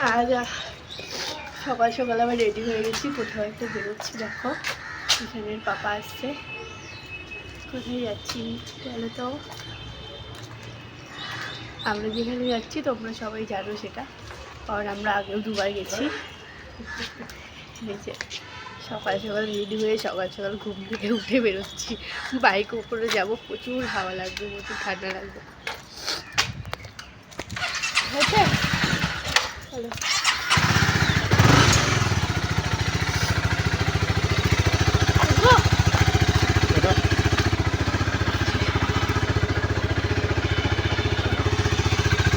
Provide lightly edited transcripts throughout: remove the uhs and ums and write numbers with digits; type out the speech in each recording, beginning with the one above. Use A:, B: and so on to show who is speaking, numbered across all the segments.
A: আর সকাল সকাল আবার রেডি হয়ে গেছি, কোথাও একটা বেরোচ্ছি। দেখো এখানের পাপা আসছে। কোথায় যাচ্ছি বলো তো? আমরা যেখানে যাচ্ছি তোমরা সবাই জানো সেটা, কারণ আমরা আগেও দুবার গেছি। সকাল সকাল রেডি হয়ে সকাল সকাল ঘুম থেকে উঠে বেরোচ্ছি। বাইক উপরে যাবো, প্রচুর হাওয়া লাগবে, প্রচুর ঠান্ডা লাগবে। হয়েছে চলো।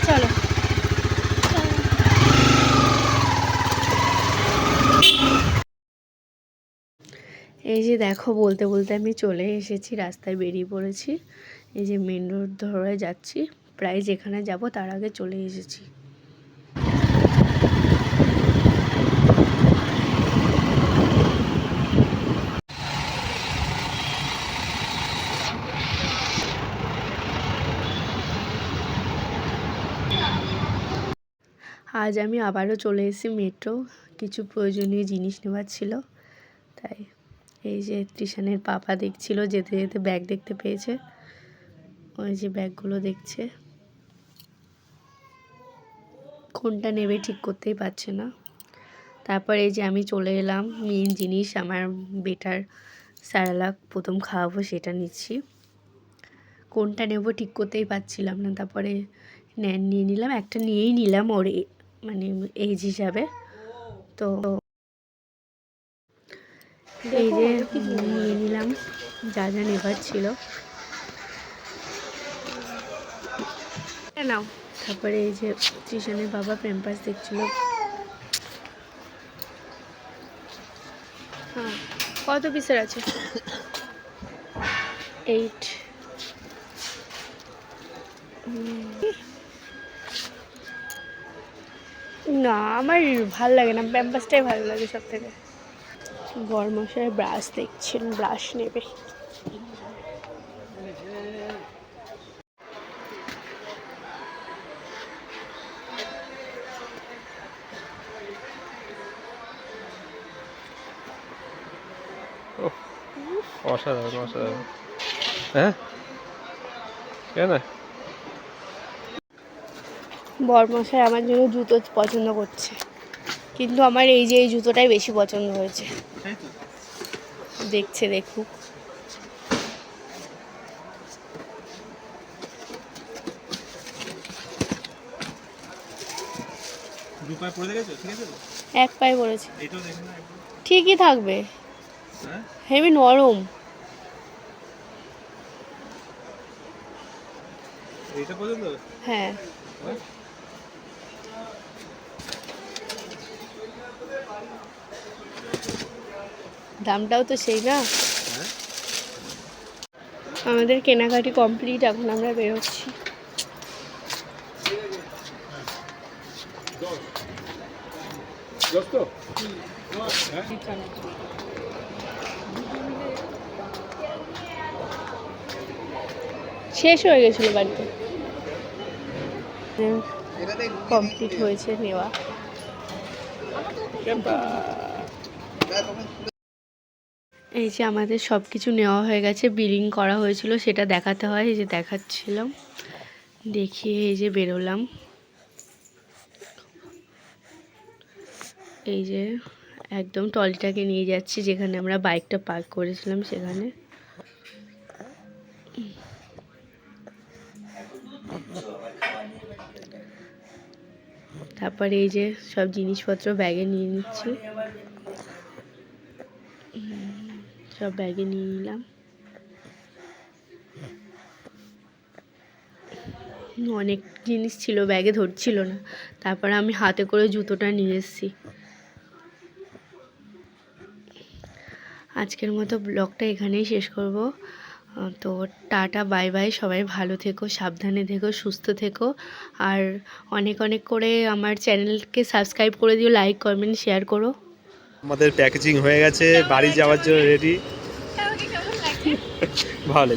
A: চলো এই যে দেখো, বলতে বলতে আমি চলে এসেছি, রাস্তায় বেরিয়ে পড়েছি। এই যে মেন রোড ধরে যাচ্ছি, প্রায় যেখানে যাব তার আগে চলে এসেছি। আজ আমি আবারও চলে এসেছি মেট্রো, কিছু প্রয়োজনীয় জিনিস নেওয়ার ছিল তাই। এই যে তৃষানের পাপা দেখছিল, যেতে যেতে ব্যাগ দেখতে পেয়েছে, ওই যে ব্যাগগুলো দেখছে, কোনটা নেবে ঠিক করতেই পারছে না। তারপর এই যে আমি চলে এলাম, মেন জিনিস আমার বেটার স্যারালাক প্রথম খাওয়াবো সেটা নিচ্ছি। কোনটা নেব ঠিক করতেই পারছিলাম না, তারপরে নিয়ে নিলাম, একটা নিয়েই নিলাম ওর মানে এজ হিসাবে। তো এই যে নিয়ে নিলাম যা যা নেবার ছিল। নাও। তারপরে এই যে তৃষানের বাবা প্যাম্পাস দেখছিল। হ্যাঁ, কত পিসের আছে? 8। না, আমার ভাল লাগে না, প্যাম্পাসটাই ভালো লাগে সব থেকে। বরমশাই ব্রাশ দেখছেন, ব্রাশ নেবে।
B: অসাধারণ অসাধারণ। হ্যাঁ কেন?
A: বরমশাই আমার জন্য জুতো পছন্দ করছে, কিন্তু আমার এই যে এই জুতোটাই বেশি পছন্দ হয়েছে। দেখছে, দেখুক। এক পায়ে পড়েছে, ঠিকই থাকবে, হেবি নরম। হ্যাঁ, দামটাও তো সেই না। আমাদের কেনাকাটি কমপ্লিট, এখন আমরা বেরোচ্ছি। শেষ হয়ে গেছিল বাড়িতে, কমপ্লিট হয়েছে নেওয়া। এই যে আমাদের সব কিছু নেওয়া হয়ে গেছে, বিলিং করা হয়েছিল সেটা দেখাতে হয়, এই যে দেখাচ্ছিলাম, দেখিয়ে এই যে বেরোলাম। এই যে একদম ট্রলিটাকে নিয়ে যাচ্ছি যেখানে আমরা বাইকটা পার্ক করেছিলাম সেখানে। তারপরে এই যে সব জিনিসপত্র ব্যাগে নিয়ে নিচ্ছি, সব ব্যাগে নিয়ে নিলাম। অনেক জিনিস ছিল ব্যাগে, ধরছিল না, তারপরে আমি হাতে করে জুতোটা নিয়ে এসেছি। আজকের মতো ব্লগটা এখানেই শেষ করব। তো টাটা, বাই বাই, সবাই ভালো থেকো, সাবধানে থেকো, সুস্থ থেকো, আর অনেক অনেক করে আমার চ্যানেলকে সাবস্ক্রাইব করে দিও, লাইক কমেন্ট শেয়ার করো।
B: আমাদের প্যাকেজিং হয়ে গেছে, বাড়ি যাওয়ার জন্য রেডি। ভালো।